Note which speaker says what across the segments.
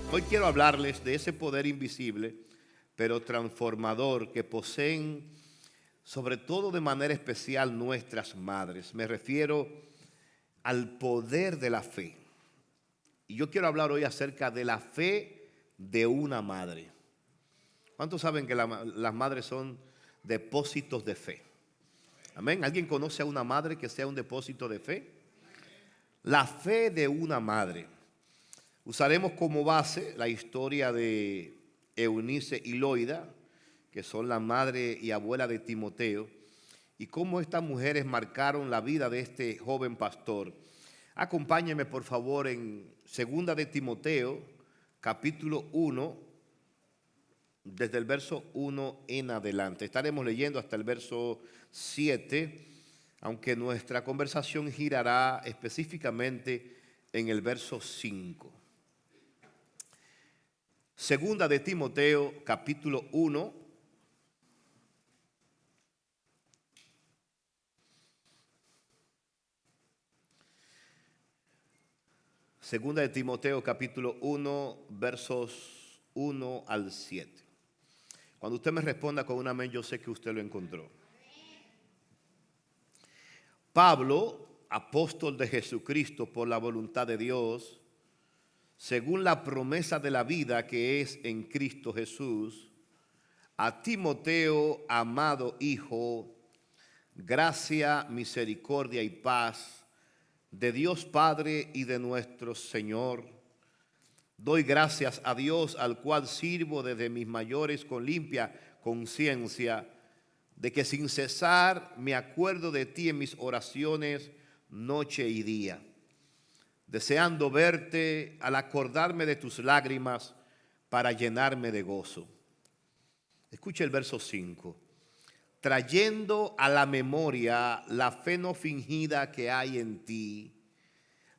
Speaker 1: Hoy quiero hablarles de ese poder invisible, pero transformador que poseen, sobre todo de manera especial, nuestras madres. Me refiero al poder de la fe. Y yo quiero hablar hoy acerca de la fe de una madre. ¿Cuántos saben que las madres son depósitos de fe? Amén. ¿Alguien conoce a una madre que sea un depósito de fe? La fe de una madre. Usaremos como base la historia de Eunice y Loida, que son la madre y abuela de Timoteo, y cómo estas mujeres marcaron la vida de este joven pastor. Acompáñenme por favor en 2 de Timoteo, capítulo 1, desde el verso 1 en adelante. Estaremos leyendo hasta el verso 7, aunque nuestra conversación girará específicamente en el verso 5. 2 de Timoteo, capítulo 1, Segunda de Timoteo, capítulo 1, versos 1 al 7. Cuando usted me responda con un amén, yo sé que usted lo encontró. Pablo, apóstol de Jesucristo por la voluntad de Dios, según la promesa de la vida que es en Cristo Jesús, a Timoteo, amado hijo, gracia, misericordia y paz de Dios Padre y de nuestro Señor. Doy gracias a Dios, al cual sirvo desde mis mayores con limpia conciencia, de que sin cesar me acuerdo de ti en mis oraciones noche y día, deseando verte al acordarme de tus lágrimas para llenarme de gozo. Escuche el verso 5. Trayendo a la memoria la fe no fingida que hay en ti,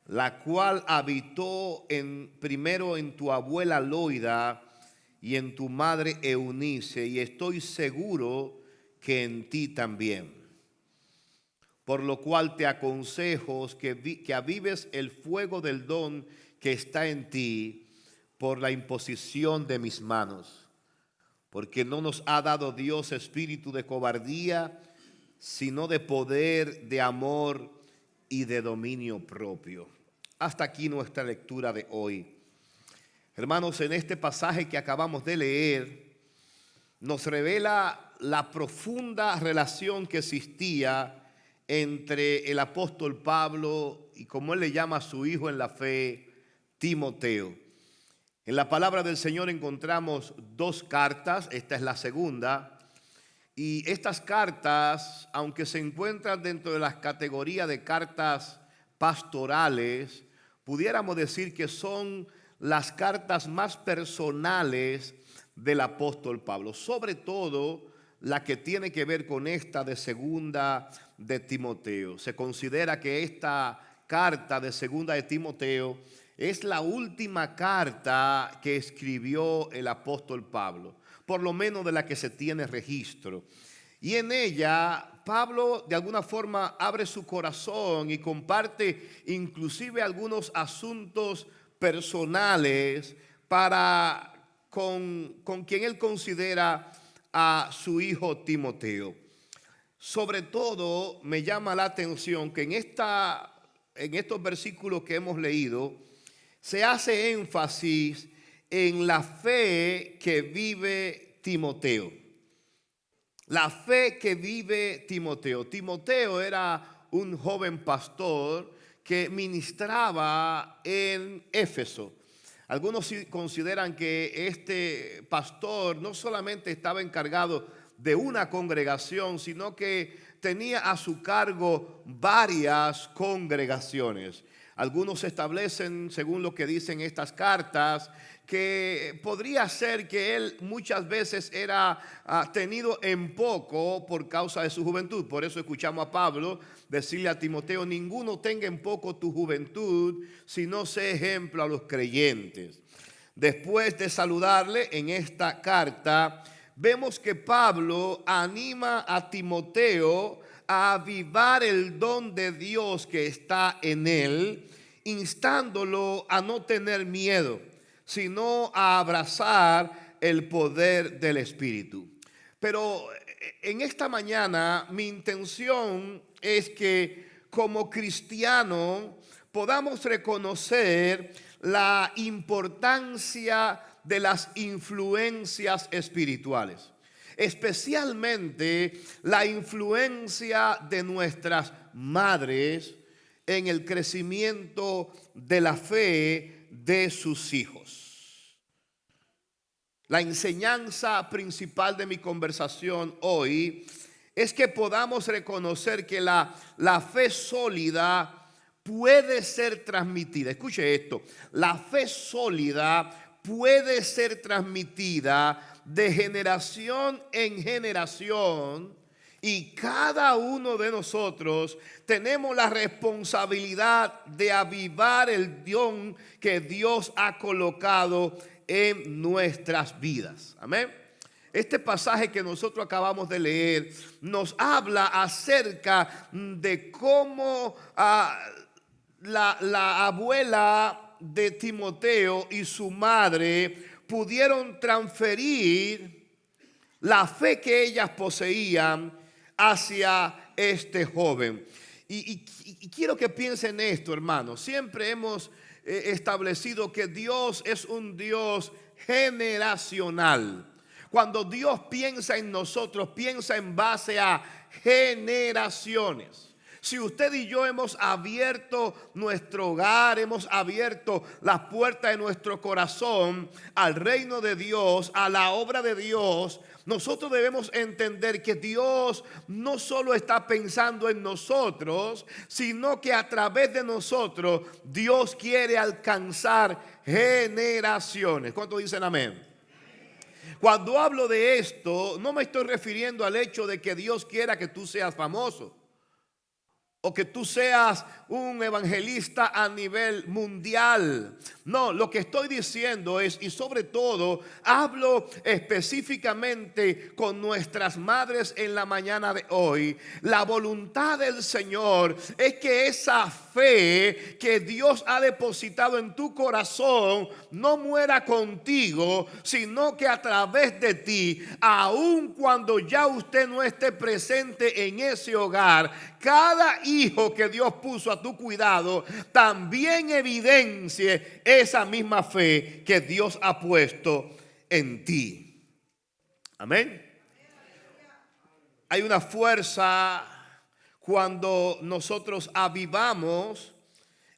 Speaker 1: la cual habitó primero en tu abuela Loida y en tu madre Eunice, y estoy seguro que en ti también. Por lo cual te aconsejo que avives el fuego del don que está en ti por la imposición de mis manos. Porque no nos ha dado Dios espíritu de cobardía, sino de poder, de amor y de dominio propio. Hasta aquí nuestra lectura de hoy. Hermanos, en este pasaje que acabamos de leer, nos revela la profunda relación que existía entre el apóstol Pablo y, como él le llama a su hijo en la fe, Timoteo. En la palabra del Señor encontramos dos cartas, esta es la segunda, y estas cartas, aunque se encuentran dentro de las categorías de cartas pastorales, pudiéramos decir que son las cartas más personales del apóstol Pablo, sobre todo la que tiene que ver con esta de 2 de Timoteo. Se considera que esta carta de 2 de Timoteo es la última carta que escribió el apóstol Pablo, por lo menos de la que se tiene registro. Y en ella Pablo de alguna forma abre su corazón y comparte inclusive algunos asuntos personales con quien él considera a su hijo Timoteo. Sobre todo me llama la atención que en estos versículos que hemos leído se hace énfasis en la fe que vive Timoteo. La fe que vive Timoteo. Timoteo era un joven pastor que ministraba en Éfeso. Algunos consideran que este pastor no solamente estaba encargado de una congregación, sino que tenía a su cargo varias congregaciones. Algunos establecen, según lo que dicen estas cartas, que podría ser que él muchas veces era tenido en poco por causa de su juventud. Por eso escuchamos a Pablo decirle a Timoteo: ninguno tenga en poco tu juventud, sino sé ejemplo a los creyentes. Después de saludarle en esta carta, vemos que Pablo anima a Timoteo a avivar el don de Dios que está en él, instándolo a no tener miedo, sino a abrazar el poder del Espíritu. Pero en esta mañana mi intención es que como cristiano podamos reconocer la importancia de las influencias espirituales, especialmente la influencia de nuestras madres en el crecimiento de la fe de sus hijos. La enseñanza principal de mi conversación hoy es que podamos reconocer que la fe sólida puede ser transmitida. Escuche esto, la fe sólida puede ser transmitida de generación en generación, y cada uno de nosotros tenemos la responsabilidad de avivar el don que Dios ha colocado en nuestras vidas. Amén. Este pasaje que nosotros acabamos de leer nos habla acerca de cómo la abuela de Timoteo y su madre pudieron transferir la fe que ellas poseían hacia este joven. Y quiero que piensen esto, hermanos. Siempre hemos establecido que Dios es un Dios generacional. Cuando Dios piensa en nosotros, piensa en base a generaciones. Si usted y yo hemos abierto nuestro hogar, hemos abierto las puertas de nuestro corazón al reino de Dios, a la obra de Dios, nosotros debemos entender que Dios no solo está pensando en nosotros, sino que a través de nosotros Dios quiere alcanzar generaciones. ¿Cuántos dicen amén? Cuando hablo de esto, no me estoy refiriendo al hecho de que Dios quiera que tú seas famoso o que tú seas un evangelista a nivel mundial. No, lo que estoy diciendo es, y sobre todo hablo específicamente con nuestras madres en la mañana de hoy. La voluntad del Señor es que esa fe que Dios ha depositado en tu corazón no muera contigo, sino que a través de ti, aun cuando ya usted no esté presente en ese hogar, cada hijo que Dios puso a tu cuidado también evidencie esa misma fe que Dios ha puesto en ti. Amén. Hay una fuerza cuando nosotros avivamos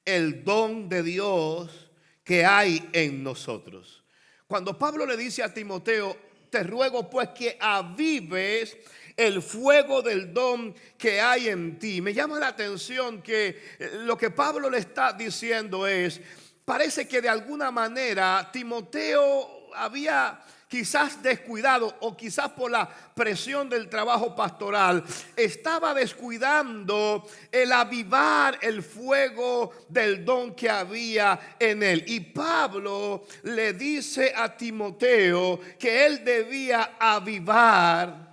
Speaker 1: el don de Dios que hay en nosotros. Cuando Pablo le dice a Timoteo, te ruego pues que avives el fuego del don que hay en ti. Me llama la atención que lo que Pablo le está diciendo es, parece que de alguna manera Timoteo había quizás descuidado, o quizás por la presión del trabajo pastoral, estaba descuidando el avivar el fuego del don que había en él. Y Pablo le dice a Timoteo que él debía avivar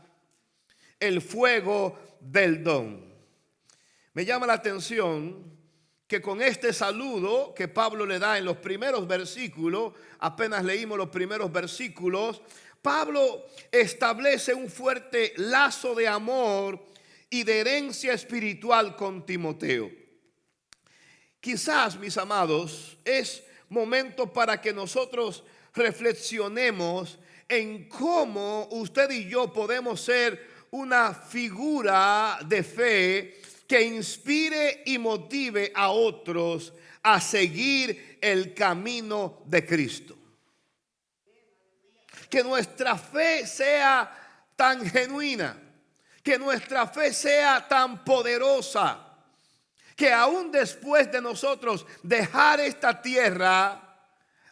Speaker 1: el fuego del don. Me llama la atención que con este saludo que Pablo le da en los primeros versículos, apenas leímos los primeros versículos, Pablo establece un fuerte lazo de amor y de herencia espiritual con Timoteo. Quizás, mis amados, es momento para que nosotros reflexionemos en cómo usted y yo podemos ser una figura de fe que inspire y motive a otros a seguir el camino de Cristo. Que nuestra fe sea tan genuina, que nuestra fe sea tan poderosa, que aún después de nosotros dejar esta tierra,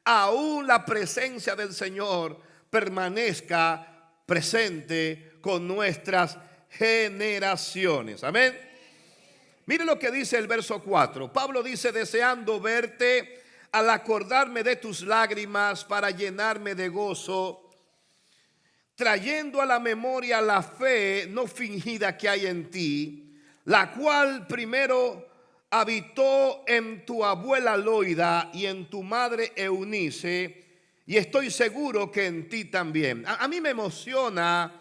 Speaker 1: aún la presencia del Señor permanezca presente con nuestras generaciones. Amén. Mire lo que dice el verso 4. Pablo dice, deseando verte al acordarme de tus lágrimas para llenarme de gozo, trayendo a la memoria la fe no fingida que hay en ti, la cual primero habitó en tu abuela Loida y en tu madre Eunice, y estoy seguro que en ti también. A mí me emociona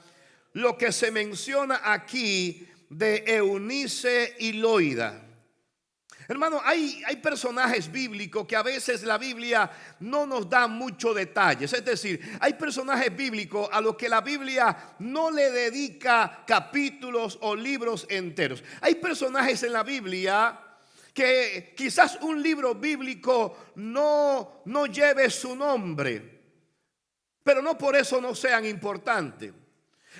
Speaker 1: lo que se menciona aquí de Eunice y Loida. Hermano, hay personajes bíblicos que a veces la Biblia no nos da muchos detalles. Es decir, hay personajes bíblicos a los que la Biblia no le dedica capítulos o libros enteros. Hay personajes en la Biblia que quizás un libro bíblico no lleve su nombre, pero no por eso no sean importantes.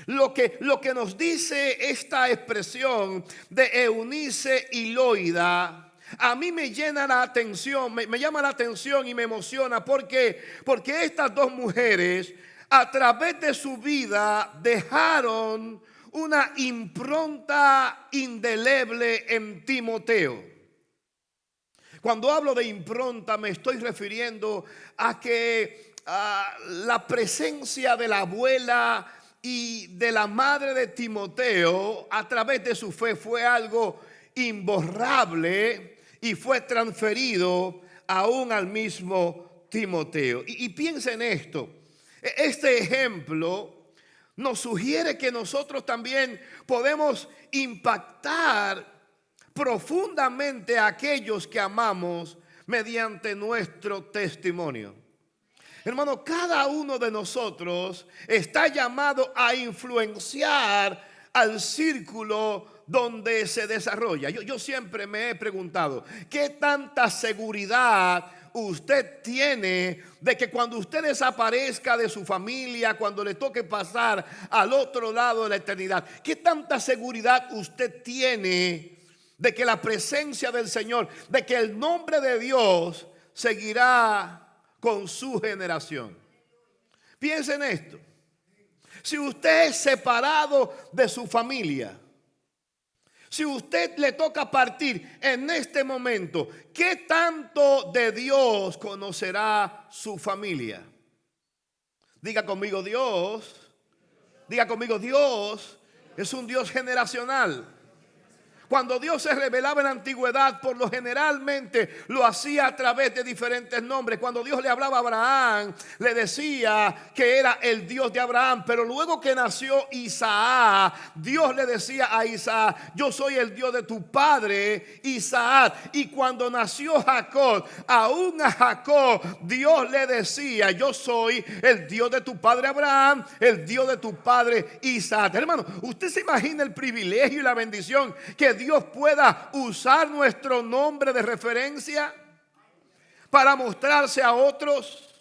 Speaker 1: Lo que nos dice esta expresión de Eunice y Loida, a mí me llena la atención, me llama la atención y me emociona porque estas dos mujeres a través de su vida dejaron una impronta indeleble en Timoteo. Cuando hablo de impronta me estoy refiriendo a que la presencia de la abuela y de la madre de Timoteo a través de su fe fue algo imborrable y fue transferido aún al mismo Timoteo. Y piensa en esto. Este ejemplo nos sugiere que nosotros también podemos impactar profundamente a aquellos que amamos mediante nuestro testimonio. Hermano, cada uno de nosotros está llamado a influenciar al círculo donde se desarrolla. Yo siempre me he preguntado, ¿qué tanta seguridad usted tiene de que cuando usted desaparezca de su familia, cuando le toque pasar al otro lado de la eternidad, qué tanta seguridad usted tiene de que la presencia del Señor, de que el nombre de Dios seguirá con su generación? Piensen en esto. Si usted es separado de su familia, si usted le toca partir en este momento, ¿qué tanto de Dios conocerá su familia? Diga conmigo, Dios. Diga conmigo, Dios es un Dios generacional. Cuando Dios se revelaba en la antigüedad, por lo generalmente lo hacía a través de diferentes nombres. Cuando Dios le hablaba a Abraham, le decía que era el Dios de Abraham. Pero luego que nació Isaac, Dios le decía a Isaac, yo soy el Dios de tu padre Isaac. Y cuando nació Jacob, aún a Jacob, Dios le decía, yo soy el Dios de tu padre Abraham, el Dios de tu padre Isaac. Hermano, ¿usted se imagina el privilegio y la bendición que Dios pueda usar nuestro nombre de referencia para mostrarse a otros?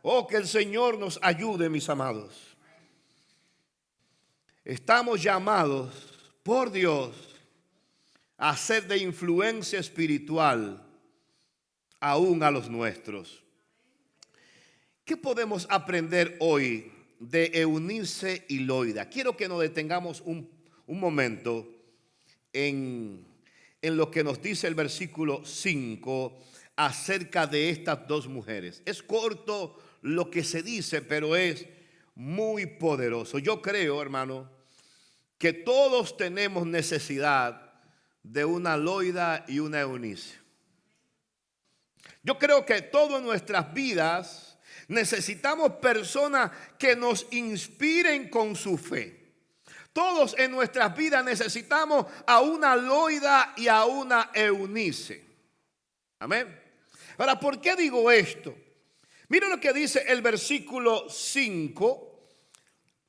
Speaker 1: Oh, que el Señor nos ayude, mis amados. Estamos llamados por Dios a ser de influencia espiritual aún a los nuestros. ¿Qué podemos aprender hoy de Eunice y Loida? Quiero que nos detengamos un momento en lo que nos dice el versículo 5 acerca de estas dos mujeres. Es corto lo que se dice, pero es muy poderoso. Yo creo, hermano, que todos tenemos necesidad de una Loida y una Eunice. Yo creo que todas nuestras vidas necesitamos personas que nos inspiren con su fe. Todos en nuestras vidas necesitamos a una Loida y a una Eunice. Amén. Ahora, ¿por qué digo esto? Miren lo que dice el versículo 5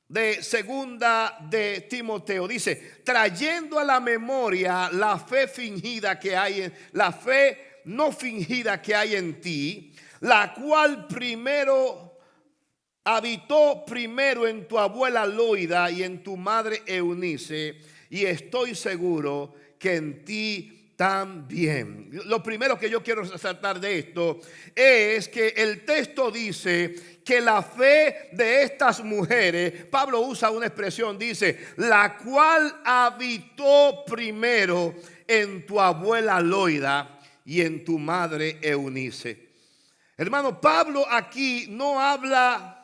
Speaker 1: de segunda de Timoteo. Dice, trayendo a la memoria la fe fingida que hay la fe no fingida que hay en ti, la cual habitó primero en tu abuela Loida y en tu madre Eunice, y estoy seguro que en ti también. Lo primero que yo quiero resaltar de esto es que el texto dice que la fe de estas mujeres, Pablo usa una expresión, dice, la cual habitó primero en tu abuela Loida y en tu madre Eunice. Hermano, Pablo aquí no habla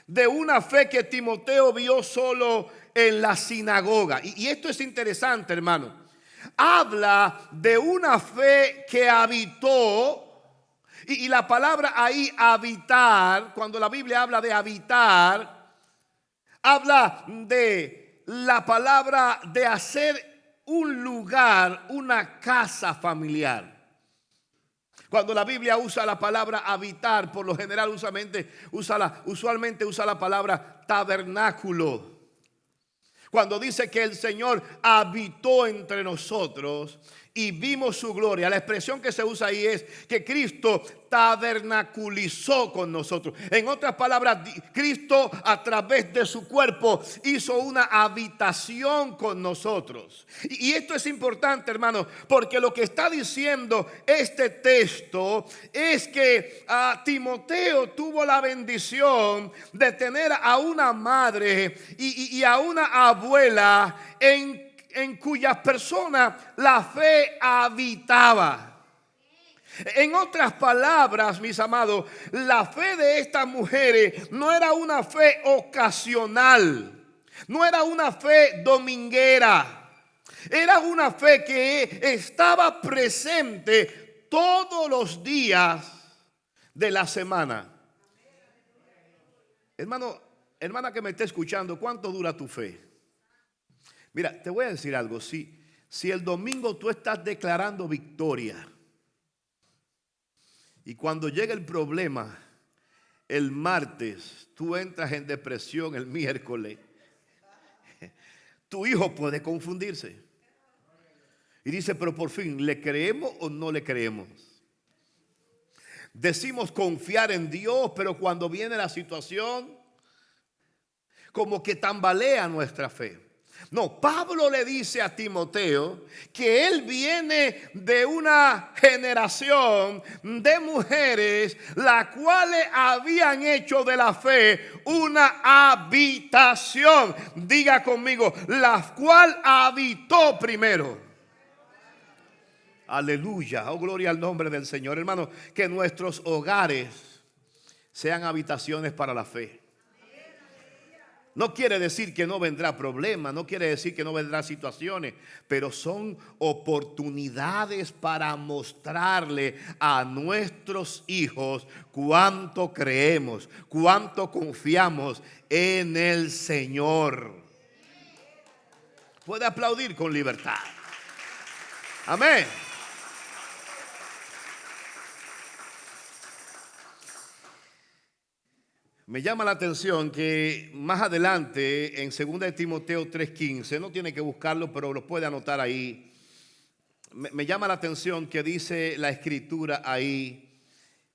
Speaker 1: de una fe que Timoteo vio solo en la sinagoga. Y esto es interesante, hermano. Habla de una fe que habitó Y la palabra ahí habitar, cuando la Biblia habla de habitar, habla de la palabra de hacer un lugar, una casa familiar. Cuando la Biblia usa la palabra habitar, por lo general usualmente usa la palabra tabernáculo. Cuando dice que el Señor habitó entre nosotros y vimos su gloria, la expresión que se usa ahí es que Cristo tabernaculizó con nosotros. En otras palabras, Cristo a través de su cuerpo hizo una habitación con nosotros. Y esto es importante, hermano, porque lo que está diciendo este texto es que Timoteo tuvo la bendición de tener a una madre y a una abuela en cuyas personas la fe habitaba. En otras palabras, mis amados, la fe de estas mujeres no era una fe ocasional, no era una fe dominguera, era una fe que estaba presente todos los días de la semana. Hermano, hermana que me esté escuchando, ¿cuánto dura tu fe? Mira, te voy a decir algo. Si el domingo tú estás declarando victoria y cuando llega el problema, el martes, tú entras en depresión el miércoles, tu hijo puede confundirse. Y dice, pero por fin, ¿le creemos o no le creemos? Decimos confiar en Dios, pero cuando viene la situación, como que tambalea nuestra fe. No, Pablo le dice a Timoteo que él viene de una generación de mujeres las cuales habían hecho de la fe una habitación. Diga conmigo, la cual habitó primero. Aleluya, oh gloria al nombre del Señor. Hermano, que nuestros hogares sean habitaciones para la fe. No quiere decir que no vendrá problema, no quiere decir que no vendrá situaciones, pero son oportunidades para mostrarle a nuestros hijos cuánto creemos, cuánto confiamos en el Señor. Puede aplaudir con libertad. Amén. Me llama la atención que más adelante en 2 de Timoteo 3:15, no tiene que buscarlo, pero lo puede anotar ahí. Me llama la atención que dice la escritura ahí,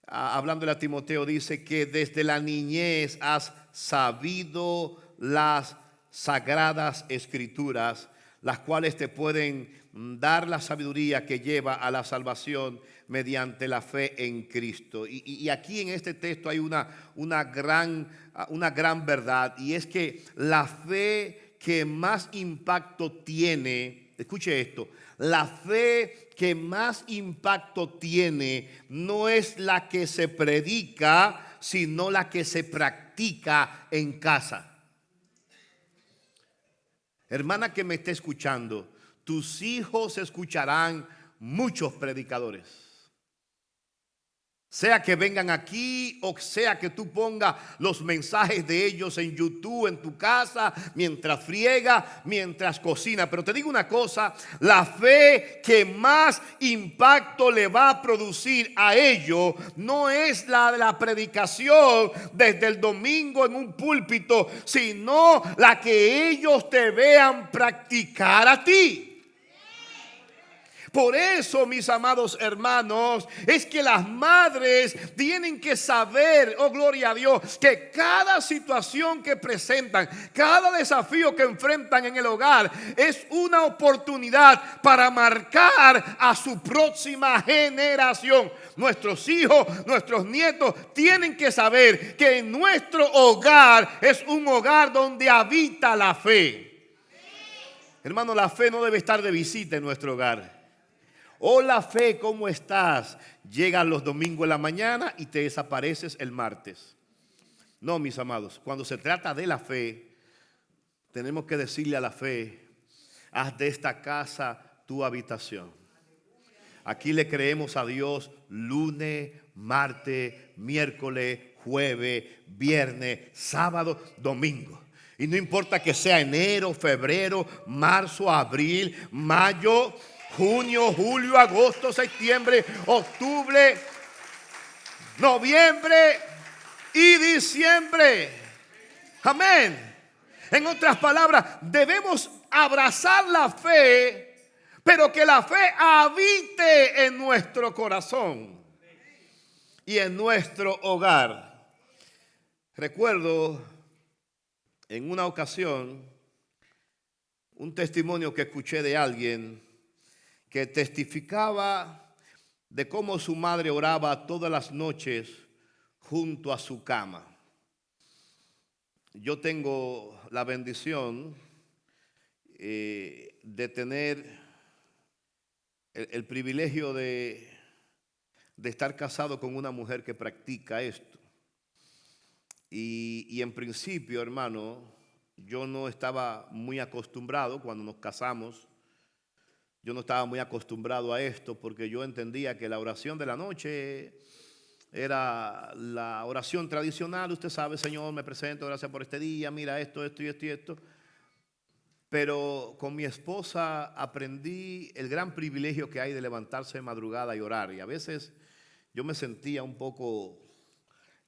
Speaker 1: hablándole a Timoteo, dice que desde la niñez has sabido las sagradas escrituras, las cuales te pueden dar la sabiduría que lleva a la salvación mediante la fe en Cristo. Y aquí en este texto hay una gran verdad, y es que la fe que más impacto tiene, escuche esto, la fe que más impacto tiene no es la que se predica, sino la que se practica en casa. Hermana que me esté escuchando, tus hijos escucharán muchos predicadores. Sea que vengan aquí o sea que tú pongas los mensajes de ellos en YouTube, en tu casa, mientras friega, mientras cocina. Pero te digo una cosa, la fe que más impacto le va a producir a ellos no es la de la predicación desde el domingo en un púlpito, sino la que ellos te vean practicar a ti. Por eso, mis amados hermanos, es que las madres tienen que saber, oh gloria a Dios, que cada situación que presentan, cada desafío que enfrentan en el hogar es una oportunidad para marcar a su próxima generación. Nuestros hijos, nuestros nietos tienen que saber que nuestro hogar es un hogar donde habita la fe. Hermano, la fe no debe estar de visita en nuestro hogar. Hola fe, ¿cómo estás? Llegas los domingos en la mañana y te desapareces el martes. No, mis amados, cuando se trata de la fe, tenemos que decirle a la fe, haz de esta casa tu habitación. Aquí le creemos a Dios lunes, martes, miércoles, jueves, viernes, sábado, domingo. Y no importa que sea enero, febrero, marzo, abril, mayo, junio, julio, agosto, septiembre, octubre, noviembre y diciembre. Amén. En otras palabras, debemos abrazar la fe, pero que la fe habite en nuestro corazón y en nuestro hogar. Recuerdo en una ocasión un testimonio que escuché de alguien que testificaba de cómo su madre oraba todas las noches junto a su cama. Yo tengo la bendición de tener el privilegio de estar casado con una mujer que practica esto. Y en principio, hermano, yo no estaba muy acostumbrado cuando nos casamos. Yo no estaba muy acostumbrado a esto porque yo entendía que la oración de la noche era la oración tradicional. Usted sabe, Señor, me presento, gracias por este día, mira esto, esto y esto y esto. Pero con mi esposa aprendí el gran privilegio que hay de levantarse de madrugada y orar. Y a veces yo me sentía un poco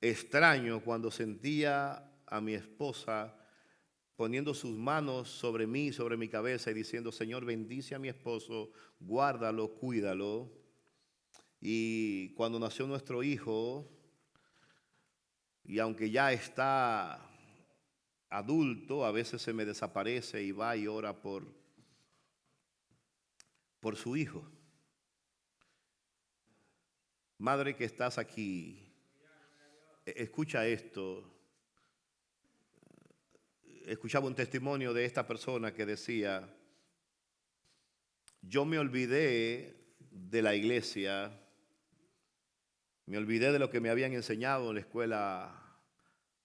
Speaker 1: extraño cuando sentía a mi esposa poniendo sus manos sobre mí, sobre mi cabeza y diciendo: Señor, bendice a mi esposo, guárdalo, cuídalo. Y cuando nació nuestro hijo, y aunque ya está adulto, a veces se me desaparece y va y ora por su hijo. Madre que estás aquí, escucha esto. Escuchaba un testimonio de esta persona que decía: yo me olvidé de la iglesia, me olvidé de lo que me habían enseñado en la escuela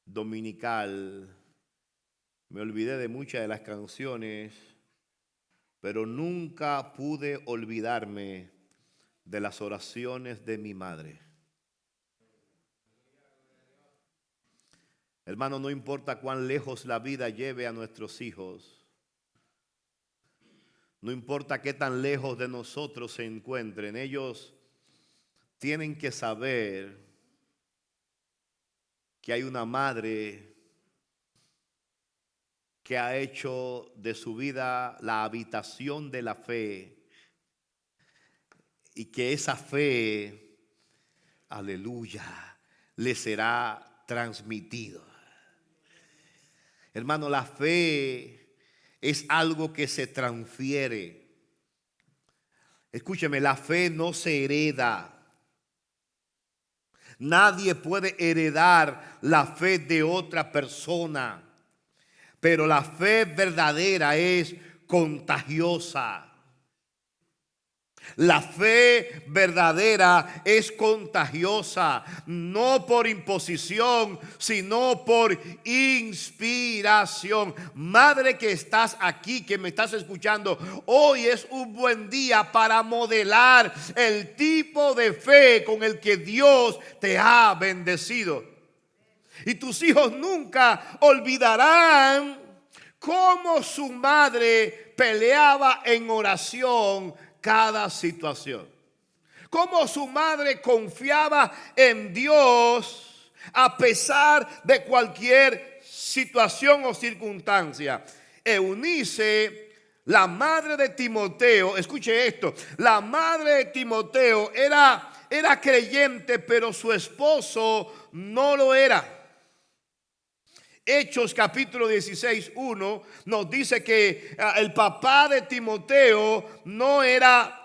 Speaker 1: dominical, me olvidé de muchas de las canciones, pero nunca pude olvidarme de las oraciones de mi madre. Hermano, no importa cuán lejos la vida lleve a nuestros hijos, no importa qué tan lejos de nosotros se encuentren, ellos tienen que saber que hay una madre que ha hecho de su vida la habitación de la fe y que esa fe, aleluya, le será transmitido. Hermano, la fe es algo que se transfiere. Escúcheme, la fe no se hereda. Nadie puede heredar la fe de otra persona, pero la fe verdadera es contagiosa. La fe verdadera es contagiosa, no por imposición, sino por inspiración. Madre que estás aquí, que me estás escuchando, hoy es un buen día para modelar el tipo de fe con el que Dios te ha bendecido. Y tus hijos nunca olvidarán cómo su madre peleaba en oración cada situación. Cómo su madre confiaba en Dios a pesar de cualquier situación o circunstancia. Eunice, la madre de Timoteo, escuche esto, la madre de Timoteo era creyente, pero su esposo no lo era. Hechos capítulo 16, 1 nos dice que el papá de Timoteo no era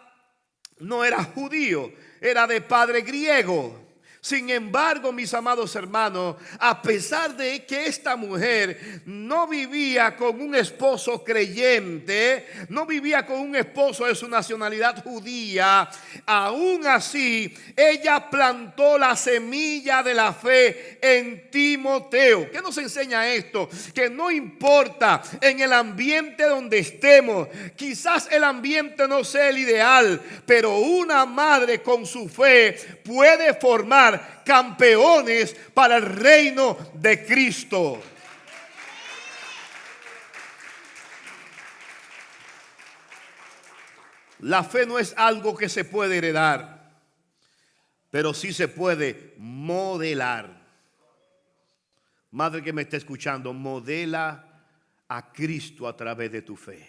Speaker 1: judío, era de padre griego. Sin embargo, mis amados hermanos, a pesar de que esta mujer no vivía con un esposo creyente, no vivía con un esposo de su nacionalidad judía, aún así ella plantó la semilla de la fe en Timoteo. ¿Qué nos enseña esto? Que no importa en el ambiente donde estemos, quizás el ambiente no sea el ideal, pero una madre con su fe puede formar campeones para el reino de Cristo. La fe no es algo que se puede heredar, pero sí se puede modelar. Madre que me está escuchando, modela a Cristo a través de tu fe.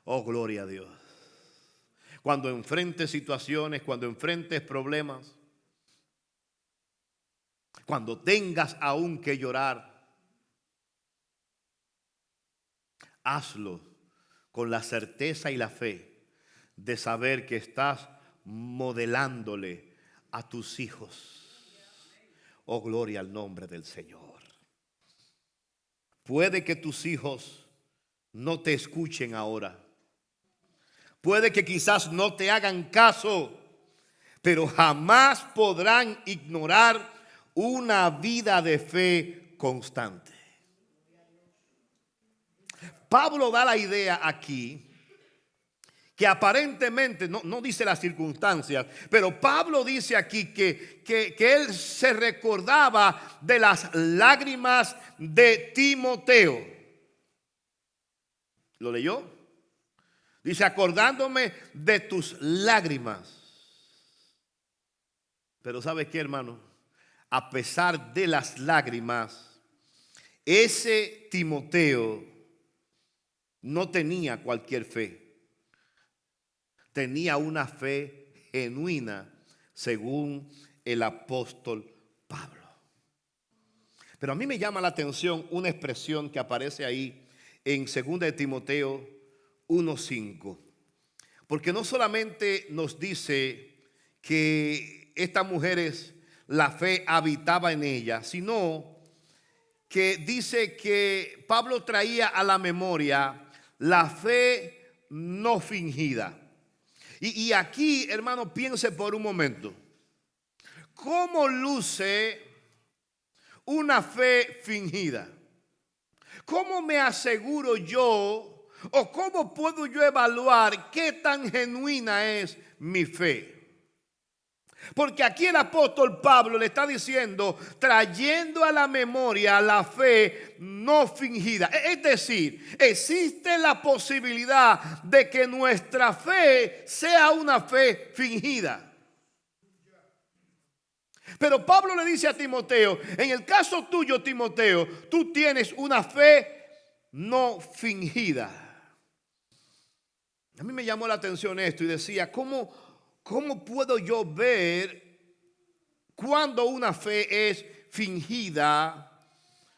Speaker 1: Oh, gloria a Dios. Cuando enfrentes situaciones, cuando enfrentes problemas, cuando tengas aún que llorar, hazlo con la certeza y la fe de saber que estás modelándole a tus hijos. Oh, gloria al nombre del Señor. Puede que tus hijos no te escuchen ahora. Puede que quizás no te hagan caso, pero jamás podrán ignorar una vida de fe constante. Pablo da la idea aquí que aparentemente, no dice las circunstancias, pero Pablo dice aquí que él se recordaba de las lágrimas de Timoteo. ¿Lo leyó? Dice, acordándome de tus lágrimas. Pero ¿sabe qué, hermano? A pesar de las lágrimas, ese Timoteo no tenía cualquier fe. Tenía una fe genuina, según el apóstol Pablo. Pero a mí me llama la atención una expresión que aparece ahí en 2 de Timoteo 1:5, porque no solamente nos dice que estas mujeres, la fe habitaba en ellas, sino que dice que Pablo traía a la memoria la fe no fingida. Y aquí, hermano, piense por un momento, ¿cómo luce una fe fingida? ¿Cómo me aseguro yo o cómo puedo yo evaluar qué tan genuina es mi fe? Porque aquí el apóstol Pablo le está diciendo, trayendo a la memoria la fe no fingida. Es decir, existe la posibilidad de que nuestra fe sea una fe fingida. Pero Pablo le dice a Timoteo, en el caso tuyo, Timoteo, tú tienes una fe no fingida. A mí me llamó la atención esto y decía, ¿cómo puedo yo ver cuando una fe es fingida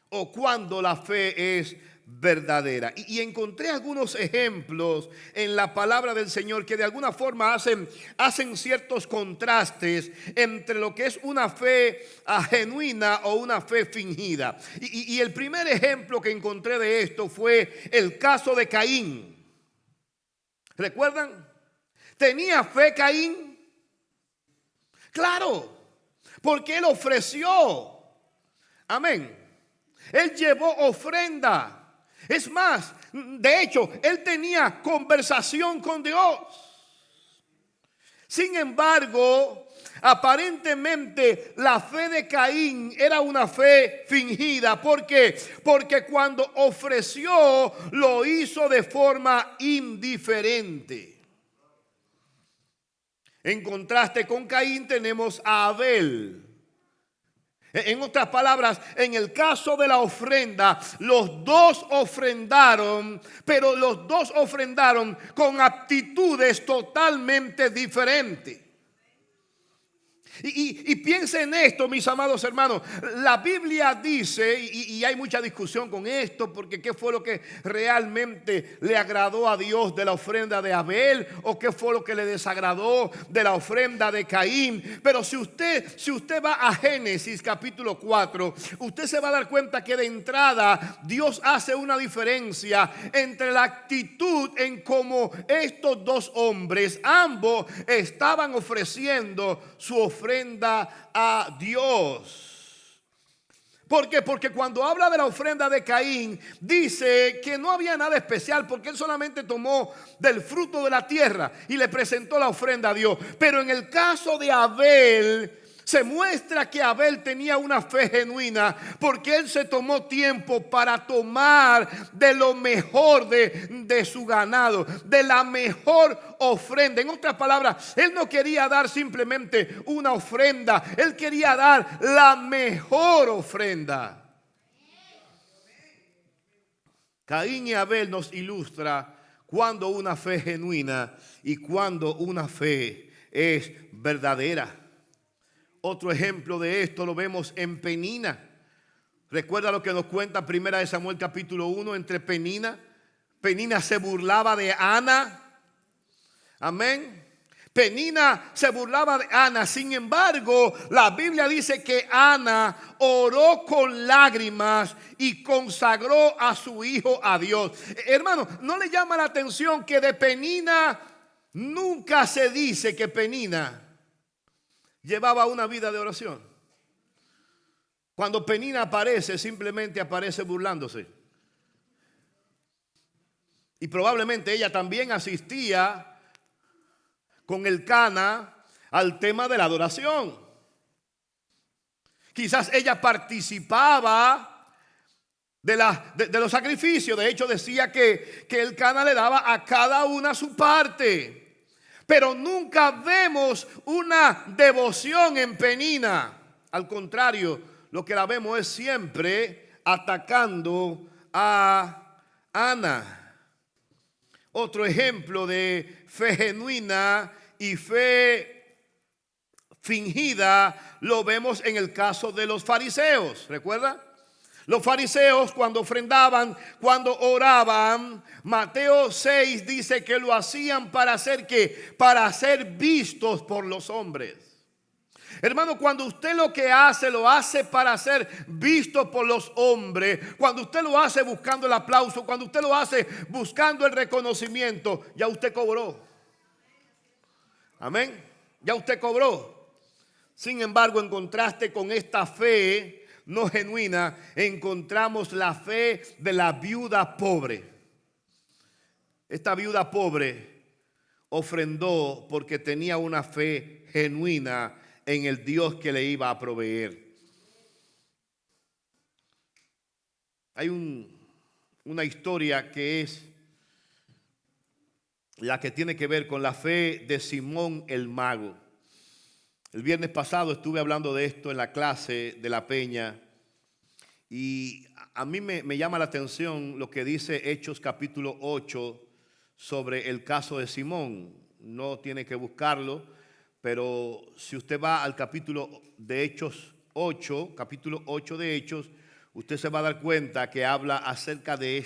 Speaker 1: o cuando la fe es verdadera? Y encontré algunos ejemplos en la palabra del Señor que de alguna forma hacen ciertos contrastes entre lo que es una fe genuina o una fe fingida. Y el primer ejemplo que encontré de esto fue el caso de Caín. ¿Recuerdan? ¿Tenía fe Caín? Claro, porque él ofreció. Amén. Él llevó ofrenda. Es más, de hecho, él tenía conversación con Dios. Sin embargo, aparentemente la fe de Caín era una fe fingida. ¿Por qué? Porque cuando ofreció, lo hizo de forma indiferente. En contraste con Caín tenemos a Abel. En otras palabras, en el caso de la ofrenda, los dos ofrendaron, pero los dos ofrendaron con actitudes totalmente diferentes. Y piensa en esto, mis amados hermanos. La Biblia dice, y hay mucha discusión con esto, porque qué fue lo que realmente le agradó a Dios de la ofrenda de Abel, o qué fue lo que le desagradó de la ofrenda de Caín. Pero si usted va a Génesis capítulo 4, usted se va a dar cuenta que de entrada Dios hace una diferencia entre la actitud en cómo estos dos hombres, ambos estaban ofreciendo su ofrenda a Dios. ¿Por qué? Porque cuando habla de la ofrenda de Caín, dice que no había nada especial, porque él solamente tomó del fruto de la tierra y le presentó la ofrenda a Dios. Pero en el caso de Abel, se muestra que Abel tenía una fe genuina, porque él se tomó tiempo para tomar de lo mejor de su ganado, de la mejor ofrenda. En otras palabras, él no quería dar simplemente una ofrenda, él quería dar la mejor ofrenda. Caín y Abel nos ilustra cuando una fe genuina y cuando una fe es verdadera. Otro ejemplo de esto lo vemos en Penina. Recuerda lo que nos cuenta 1 Samuel capítulo 1 entre Penina. Penina se burlaba de Ana. Amén. Penina se burlaba de Ana. Sin embargo, la Biblia dice que Ana oró con lágrimas y consagró a su hijo a Dios. Hermano, ¿no le llama la atención que de Penina nunca se dice que Penina llevaba una vida de oración? Cuando Penina aparece, simplemente aparece burlándose. Y probablemente ella también asistía con Elcana al tema de la adoración. Quizás ella participaba de los sacrificios. De hecho, decía que Elcana le daba a cada una su parte. Pero nunca vemos una devoción en Penina. Al contrario, lo que la vemos es siempre atacando a Ana. Otro ejemplo de fe genuina y fe fingida lo vemos en el caso de los fariseos. ¿Recuerda? Los fariseos cuando ofrendaban, cuando oraban, Mateo 6 dice que lo hacían para hacer ¿qué? Para ser vistos por los hombres. Hermano, cuando usted lo que hace, lo hace para ser visto por los hombres, cuando usted lo hace buscando el aplauso, cuando usted lo hace buscando el reconocimiento, ya usted cobró. Amén. Ya usted cobró. Sin embargo, en contraste con esta fe no genuina, encontramos la fe de la viuda pobre. Esta viuda pobre ofrendó porque tenía una fe genuina en el Dios que le iba a proveer. Hay una historia que es la que tiene que ver con la fe de Simón el mago. El viernes pasado estuve hablando de esto en la clase de la Peña y a mí me llama la atención lo que dice Hechos capítulo 8 sobre el caso de Simón. No tiene que buscarlo, pero si usted va al capítulo de Hechos 8, capítulo 8 de Hechos, usted se va a dar cuenta que habla acerca de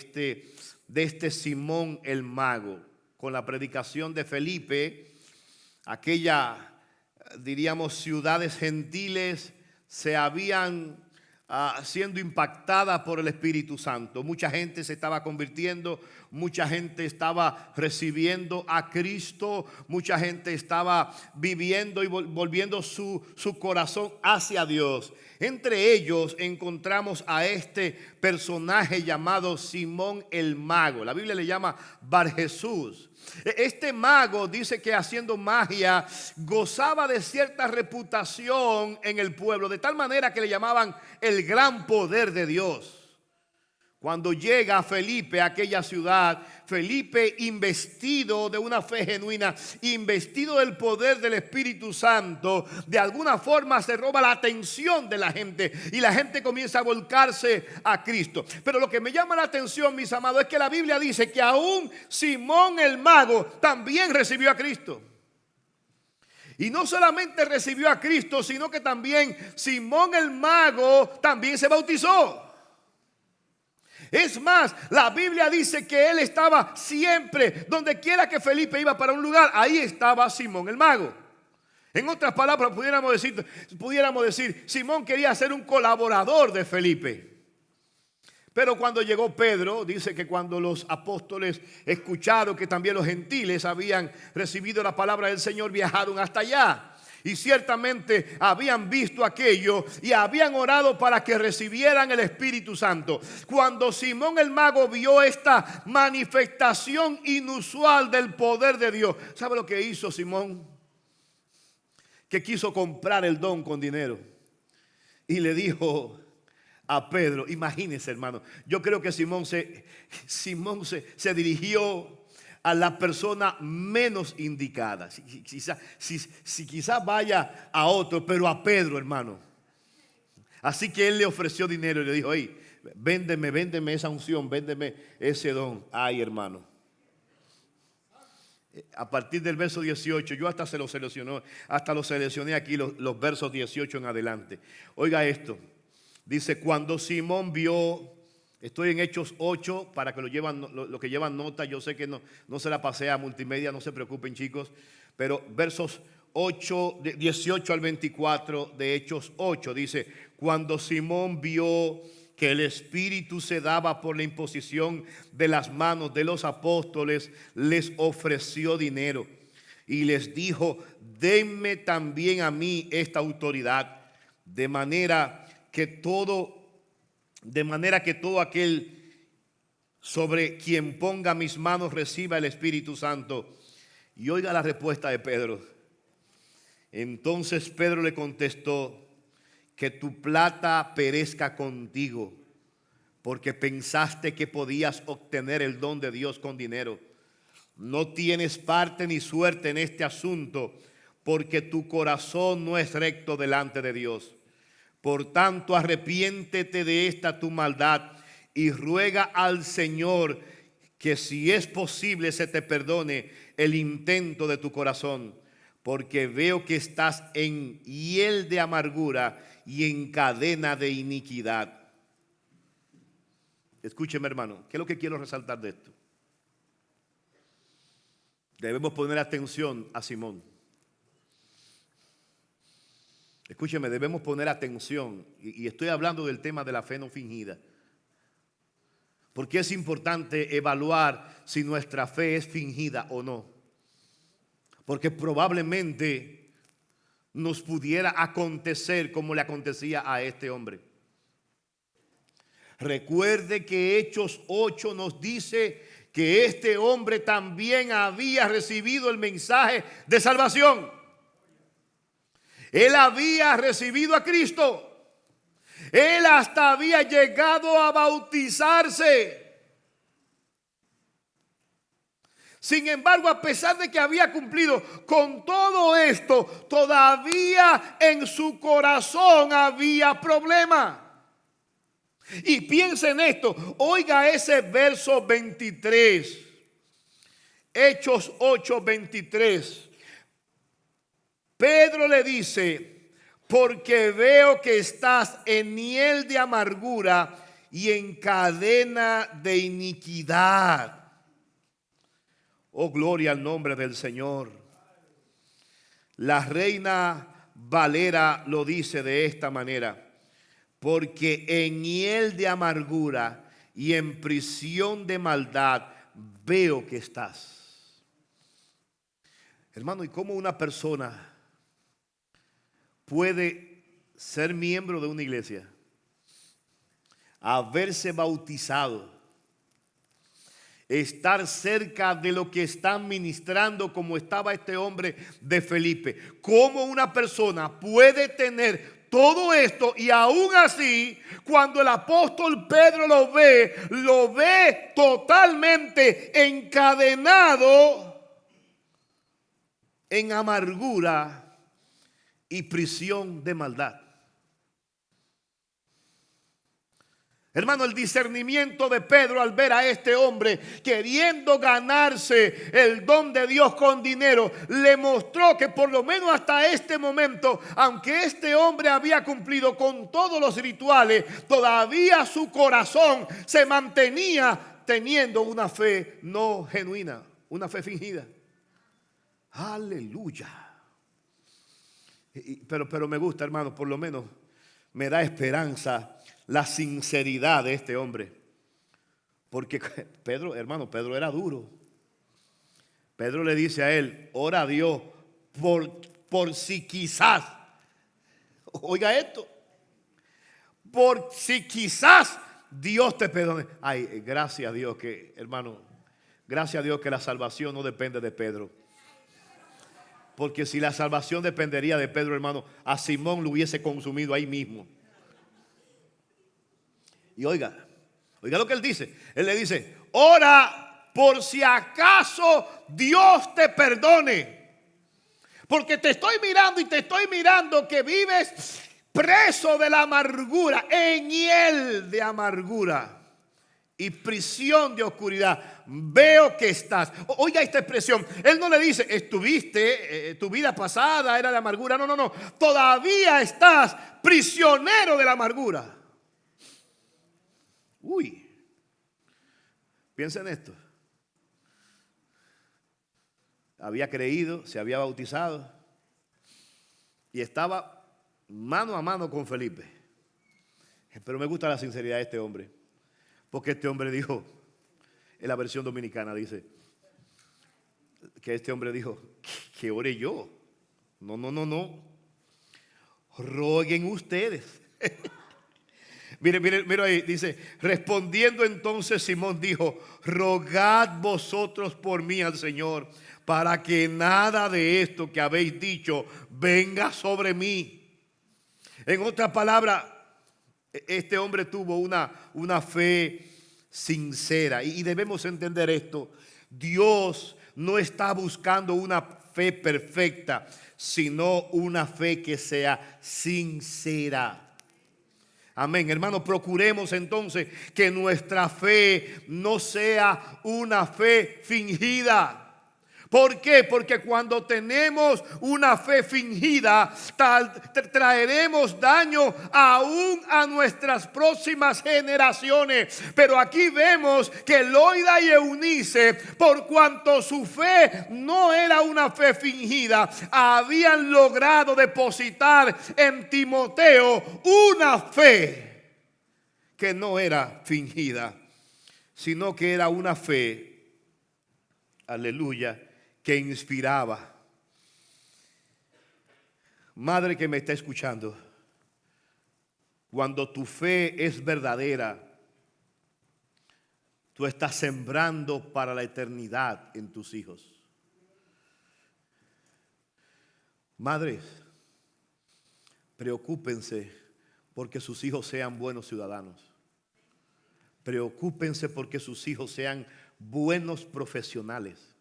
Speaker 1: este Simón el mago. Con la predicación de Felipe, aquella diríamos ciudades gentiles se habían siendo impactadas por el Espíritu Santo. Mucha gente se estaba convirtiendo, mucha gente estaba recibiendo a Cristo, mucha gente estaba viviendo y volviendo su corazón hacia Dios. Entre ellos encontramos a este personaje llamado Simón el mago. La Biblia le llama Barjesús. Este mago dice que haciendo magia gozaba de cierta reputación en el pueblo, de tal manera que le llamaban el gran poder de Dios. Cuando llega Felipe a aquella ciudad, Felipe, investido de una fe genuina, investido del poder del Espíritu Santo, de alguna forma se roba la atención de la gente y la gente comienza a volcarse a Cristo. Pero lo que me llama la atención, mis amados, es que la Biblia dice que aún Simón el mago también recibió a Cristo. Y no solamente recibió a Cristo, sino que también Simón el mago también se bautizó. Es más, la Biblia dice que él estaba siempre, donde quiera que Felipe iba para un lugar, ahí estaba Simón el mago. En otras palabras, pudiéramos decir, Simón quería ser un colaborador de Felipe. Pero cuando llegó Pedro, dice que cuando los apóstoles escucharon que también los gentiles habían recibido la palabra del Señor, viajaron hasta allá. Y ciertamente habían visto aquello y habían orado para que recibieran el Espíritu Santo. Cuando Simón el mago vio esta manifestación inusual del poder de Dios, ¿sabe lo que hizo Simón? Que quiso comprar el don con dinero. Y le dijo a Pedro, imagínense, hermano, yo creo que Simón se dirigió a la persona menos indicada. Si quizá vaya a otro, pero a Pedro, hermano. Así que él le ofreció dinero y le dijo, hey, véndeme esa unción, véndeme ese don. Ay, hermano. A partir del verso 18, yo hasta lo seleccioné aquí, los versos 18 en adelante. Oiga esto. Dice, cuando Simón vio, estoy en Hechos 8, para que lo que llevan nota, yo sé que no se la pasé a multimedia, no se preocupen chicos, pero versos 18 al 24 de Hechos 8, dice, cuando Simón vio que el Espíritu se daba por la imposición de las manos de los apóstoles, les ofreció dinero y les dijo, denme también a mí esta autoridad, de manera que todo aquel sobre quien ponga mis manos reciba el Espíritu Santo. Y oiga la respuesta de Pedro. Entonces Pedro le contestó, que tu plata perezca contigo, porque pensaste que podías obtener el don de Dios con dinero. No tienes parte ni suerte en este asunto, porque tu corazón no es recto delante de Dios. Por tanto, arrepiéntete de esta tu maldad y ruega al Señor que si es posible se te perdone el intento de tu corazón, porque veo que estás en hiel de amargura y en cadena de iniquidad. Escúcheme, hermano, ¿qué es lo que quiero resaltar de esto? Debemos poner atención a Simón. Escúcheme, debemos poner atención, y estoy hablando del tema de la fe no fingida, porque es importante evaluar si nuestra fe es fingida o no, porque probablemente nos pudiera acontecer como le acontecía a este hombre. Recuerde que Hechos 8 nos dice que este hombre también había recibido el mensaje de salvación. Él había recibido a Cristo. Él hasta había llegado a bautizarse. Sin embargo, a pesar de que había cumplido con todo esto, todavía en su corazón había problema. Y piensa en esto, oiga ese verso 23, Hechos 8:23. Pedro le dice, porque veo que estás en hiel de amargura y en cadena de iniquidad. Oh, gloria al nombre del Señor. La Reina Valera lo dice de esta manera, porque en hiel de amargura y en prisión de maldad veo que estás. Hermano, ¿y cómo una persona puede ser miembro de una iglesia, haberse bautizado, estar cerca de lo que están ministrando como estaba este hombre de Felipe? ¿Cómo una persona puede tener todo esto y aún así, cuando el apóstol Pedro lo ve totalmente encadenado en amargura y prisión de maldad? Hermano, el discernimiento de Pedro al ver a este hombre queriendo ganarse el don de Dios con dinero, le mostró que por lo menos hasta este momento, aunque este hombre había cumplido con todos los rituales, todavía su corazón se mantenía teniendo una fe no genuina, una fe fingida. Aleluya. Pero me gusta, hermano, por lo menos me da esperanza la sinceridad de este hombre. Porque Pedro, hermano, Pedro era duro. Pedro le dice a él: ora a Dios por si quizás, oiga esto, por si quizás Dios te perdone. Ay, gracias a Dios que, hermano, gracias a Dios que la salvación no depende de Pedro. Porque si la salvación dependería de Pedro, hermano, a Simón lo hubiese consumido ahí mismo. Y oiga lo que él dice. Él le dice: ora por si acaso Dios te perdone. Porque te estoy mirando y te estoy mirando que vives preso de la amargura, en hiel de amargura y prisión de oscuridad. Veo que estás. Oiga esta expresión. Él no le dice: estuviste, tu vida pasada era de amargura. No. Todavía estás prisionero de la amargura. Uy, piensa en esto. Había creído, se había bautizado y estaba mano a mano con Felipe. Pero me gusta la sinceridad de este hombre, porque este hombre dijo, en la versión dominicana dice, que este hombre dijo: que ore yo. No. Rueguen ustedes. Mire ahí, dice: respondiendo entonces Simón dijo: rogad vosotros por mí al Señor, para que nada de esto que habéis dicho venga sobre mí. En otras palabras, este hombre tuvo una fe sincera, y debemos entender esto. Dios no está buscando una fe perfecta, sino una fe que sea sincera. Amén, hermano, procuremos entonces que nuestra fe no sea una fe fingida. ¿Por qué? Porque cuando tenemos una fe fingida, traeremos daño aún a nuestras próximas generaciones. Pero aquí vemos que Loida y Eunice, por cuanto su fe no era una fe fingida, habían logrado depositar en Timoteo una fe que no era fingida, sino que era una fe, aleluya, que inspiraba. Madre que me está escuchando, cuando tu fe es verdadera, tú estás sembrando para la eternidad en tus hijos. Madres, preocúpense porque sus hijos sean buenos ciudadanos. Preocúpense porque sus hijos sean buenos profesionales.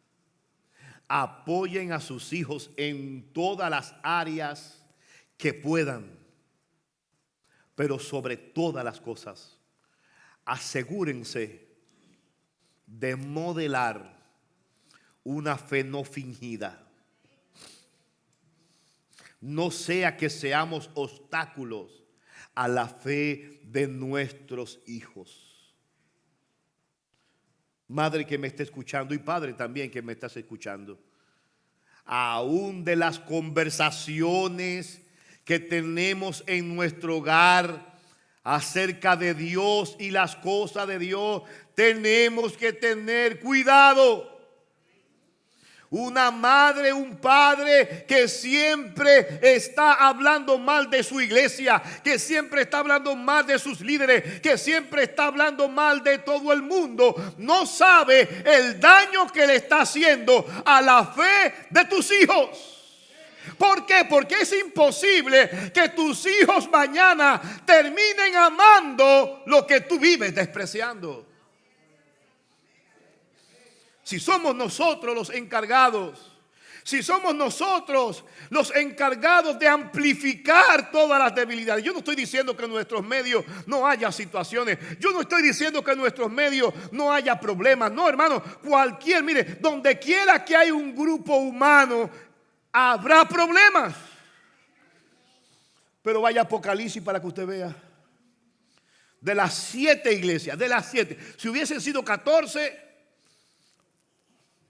Speaker 1: Apoyen a sus hijos en todas las áreas que puedan, pero sobre todas las cosas, asegúrense de modelar una fe no fingida. No sea que seamos obstáculos a la fe de nuestros hijos. Madre que me está escuchando y padre también que me estás escuchando, aún de las conversaciones que tenemos en nuestro hogar acerca de Dios y las cosas de Dios, tenemos que tener cuidado. Una madre, un padre que siempre está hablando mal de su iglesia, que siempre está hablando mal de sus líderes, que siempre está hablando mal de todo el mundo, no sabe el daño que le está haciendo a la fe de tus hijos. ¿Por qué? Porque es imposible que tus hijos mañana terminen amando lo que tú vives despreciando. Si somos nosotros los encargados, Si somos nosotros los encargados de amplificar todas las debilidades. Yo no estoy diciendo que en nuestros medios no haya situaciones. Yo no estoy diciendo que en nuestros medios no haya problemas. No, hermano, mire, donde quiera que hay un grupo humano, habrá problemas. Pero vaya a Apocalipsis para que usted vea. De las 7 iglesias, si hubiesen sido 14,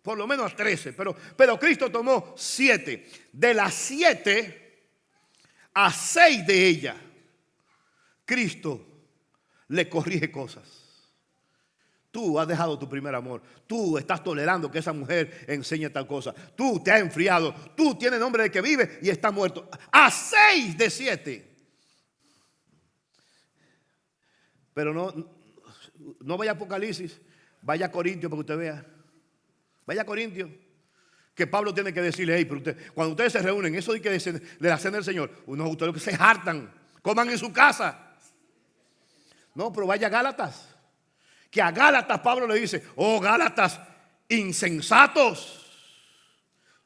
Speaker 1: por lo menos 13, pero Cristo tomó 7. De las 7, a 6 de ellas, Cristo le corrige cosas. Tú has dejado tu primer amor. Tú estás tolerando que esa mujer enseñe tal cosa. Tú te has enfriado. Tú tienes nombre de que vive y está muerto. A 6 de 7. Pero no vaya a Apocalipsis, vaya a Corintios para que usted vea. Vaya a Corintios, que Pablo tiene que decirle, hey, pero cuando ustedes se reúnen, eso de la cena del Señor, ustedes que se hartan, coman en su casa. No, pero vaya a Gálatas, que a Gálatas Pablo le dice, oh Gálatas, insensatos,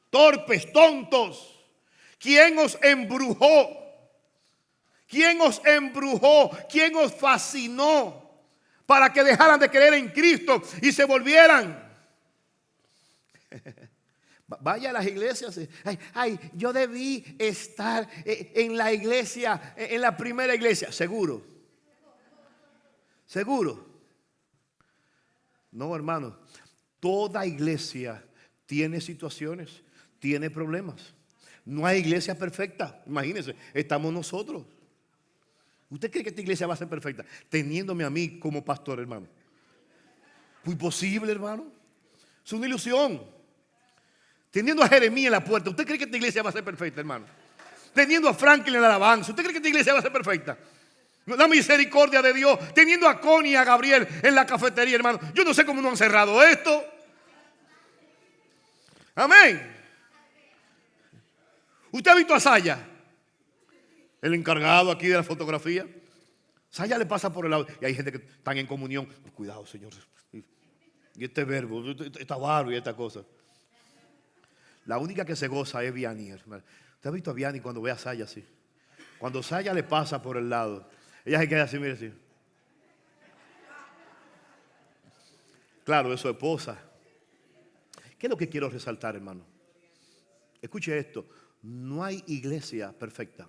Speaker 1: torpes, tontos, ¿quién os embrujó? ¿Quién os embrujó? ¿Quién os fascinó para que dejaran de creer en Cristo y se volvieran? Vaya a las iglesias. Yo debí estar en la iglesia, en la primera iglesia. Seguro. No, hermano. Toda iglesia tiene situaciones, tiene problemas. No hay iglesia perfecta. Imagínense, estamos nosotros. ¿Usted cree que esta iglesia va a ser perfecta teniéndome a mí como pastor, hermano? Muy posible, hermano. Es una ilusión. Teniendo a Jeremías en la puerta, ¿usted cree que esta iglesia va a ser perfecta, hermano? Teniendo a Franklin en la alabanza, ¿usted cree que esta iglesia va a ser perfecta? La misericordia de Dios. Teniendo a Connie y a Gabriel en la cafetería, hermano. Yo no sé cómo no han cerrado esto. Amén. ¿Usted ha visto a Saya? El encargado aquí de la fotografía. Saya le pasa por el lado. Y hay gente que están en comunión. Cuidado, Señor. Y este verbo, esta barba y esta cosa. La única que se goza es Vianney, hermano. ¿Usted ha visto a Vianney cuando ve a Saya así? Cuando Saya le pasa por el lado, ella se queda así, mire así. Claro, es su esposa. ¿Qué es lo que quiero resaltar, hermano? Escuche esto. No hay iglesia perfecta.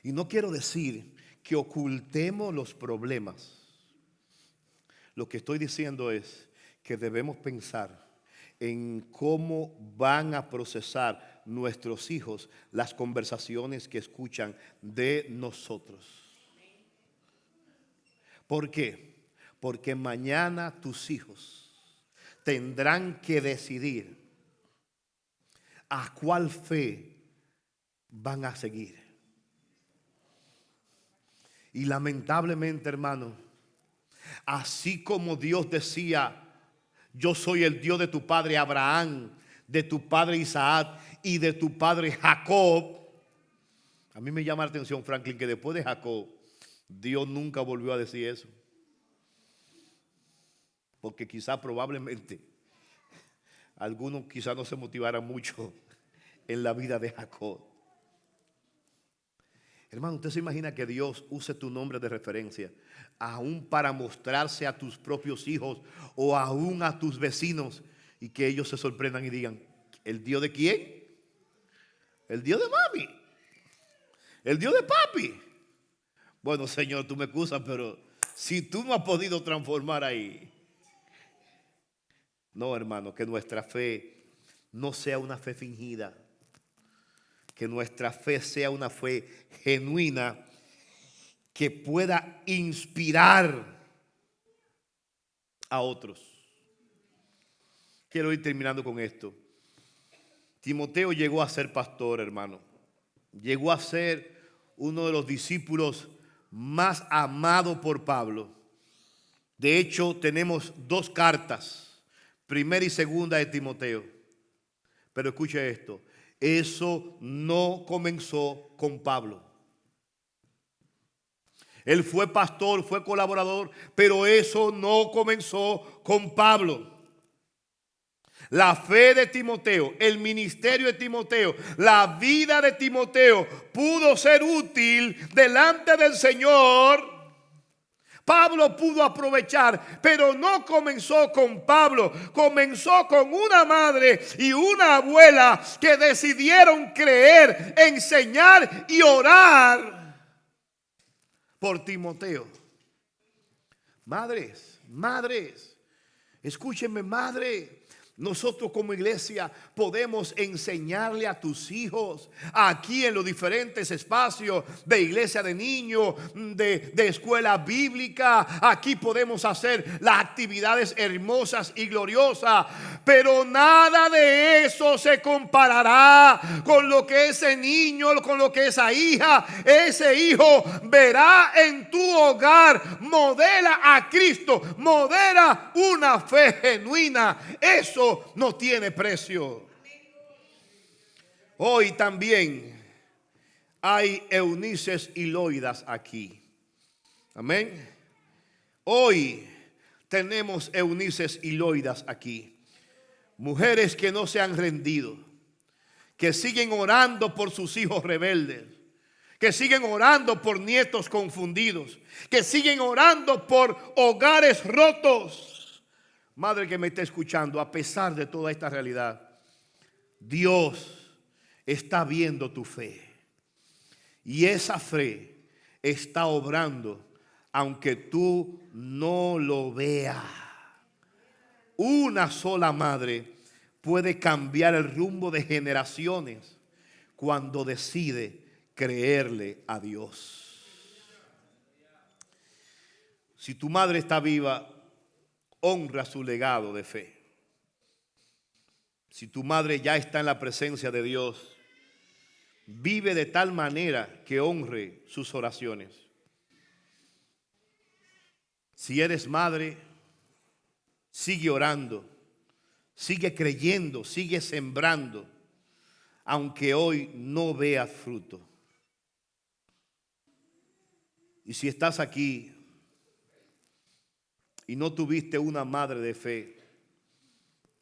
Speaker 1: Y no quiero decir que ocultemos los problemas. Lo que estoy diciendo es que debemos pensar en cómo van a procesar nuestros hijos las conversaciones que escuchan de nosotros. ¿Por qué? Porque mañana tus hijos tendrán que decidir a cuál fe van a seguir. Y lamentablemente, hermano, así como Dios decía, yo soy el Dios de tu padre Abraham, de tu padre Isaac y de tu padre Jacob. A mí me llama la atención, Franklin, que después de Jacob, Dios nunca volvió a decir eso. Porque quizá probablemente algunos quizá no se motivaran mucho en la vida de Jacob. Hermano, ¿usted se imagina que Dios use tu nombre de referencia aún para mostrarse a tus propios hijos o aún a tus vecinos y que ellos se sorprendan y digan, ¿el Dios de quién? El Dios de mami. El Dios de papi. Bueno, Señor, tú me excusas, pero si tú no has podido transformar ahí. No, hermano, que nuestra fe no sea una fe fingida. Que nuestra fe sea una fe genuina que pueda inspirar a otros. Quiero ir terminando con esto. Timoteo llegó a ser pastor, hermano. Llegó a ser uno de los discípulos más amados por Pablo. De hecho, tenemos 2 cartas, primera y segunda de Timoteo. Pero escuche esto. Eso no comenzó con Pablo. Él fue pastor, fue colaborador, pero eso no comenzó con Pablo. La fe de Timoteo, el ministerio de Timoteo, la vida de Timoteo pudo ser útil delante del Señor. Pablo pudo aprovechar, pero no comenzó con Pablo, comenzó con una madre y una abuela que decidieron creer, enseñar y orar por Timoteo. Madres, escúchenme, madre. Nosotros como iglesia podemos enseñarle a tus hijos aquí en los diferentes espacios de iglesia de niños, de escuela bíblica. Aquí podemos hacer las actividades hermosas y gloriosas, pero nada de eso se comparará con lo que ese niño, con lo que esa hija, ese hijo verá en tu hogar. Modela a Cristo, modela una fe genuina. Eso no tiene precio. Hoy también hay Eunices y Loidas aquí. Amén. Hoy tenemos Eunices y Loidas aquí. Mujeres que no se han rendido, que siguen orando por sus hijos rebeldes, que siguen orando por nietos confundidos, que siguen orando por hogares rotos. Madre que me está escuchando, a pesar de toda esta realidad, Dios está viendo tu fe. Y esa fe está obrando aunque tú no lo veas. Una sola madre puede cambiar el rumbo de generaciones cuando decide creerle a Dios. Si tu madre está viva, honra su legado de fe. Si tu madre ya está en la presencia de Dios, vive de tal manera que honre sus oraciones. Si eres madre, sigue orando, sigue creyendo, sigue sembrando, aunque hoy no veas fruto. Y si estás aquí y no tuviste una madre de fe,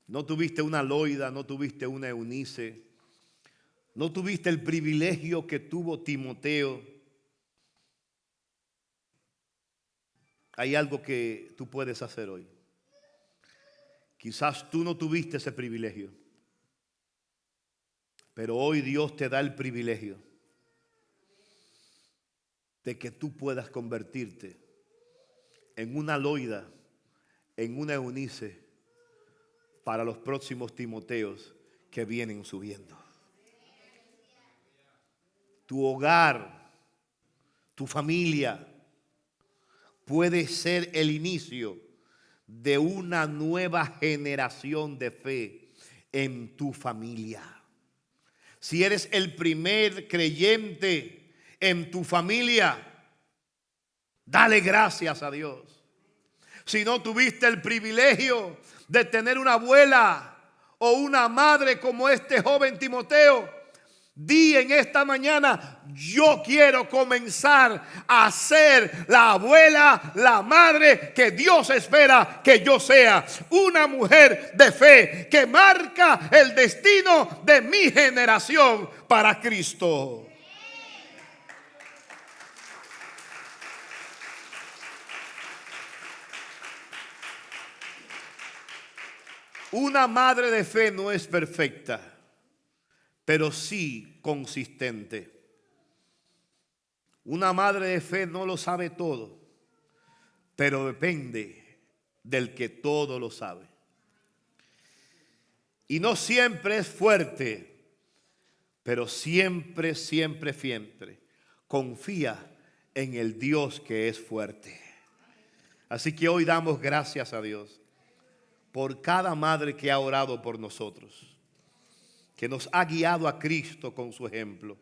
Speaker 1: no tuviste una Loida, no tuviste una Eunice, no tuviste el privilegio que tuvo Timoteo, hay algo que tú puedes hacer hoy. Quizás tú no tuviste ese privilegio, pero hoy Dios te da el privilegio de que tú puedas convertirte en una Loida, en una Eunice para los próximos Timoteos que vienen subiendo. Tu hogar, tu familia puede ser el inicio de una nueva generación de fe en tu familia. Si eres el primer creyente en tu familia, dale gracias a Dios. Si no tuviste el privilegio de tener una abuela o una madre como este joven Timoteo, di en esta mañana: yo quiero comenzar a ser la abuela, la madre que Dios espera que yo sea. Una mujer de fe que marca el destino de mi generación para Cristo. Una madre de fe no es perfecta, pero sí consistente. Una madre de fe no lo sabe todo, pero depende del que todo lo sabe. Y no siempre es fuerte, pero siempre confía en el Dios que es fuerte. Así que hoy damos gracias a Dios por cada madre que ha orado por nosotros, que nos ha guiado a Cristo con su ejemplo.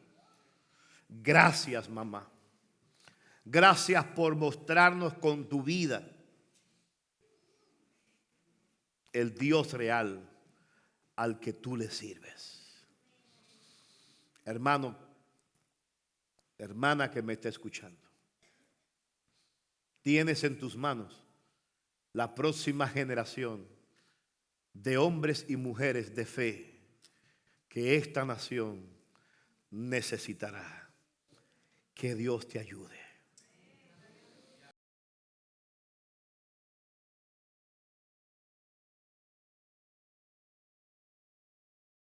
Speaker 1: Gracias, mamá. Gracias por mostrarnos con tu vida el Dios real al que tú le sirves. Hermano, hermana que me está escuchando, tienes en tus manos la próxima generación de hombres y mujeres de fe que esta nación necesitará. Que Dios te ayude.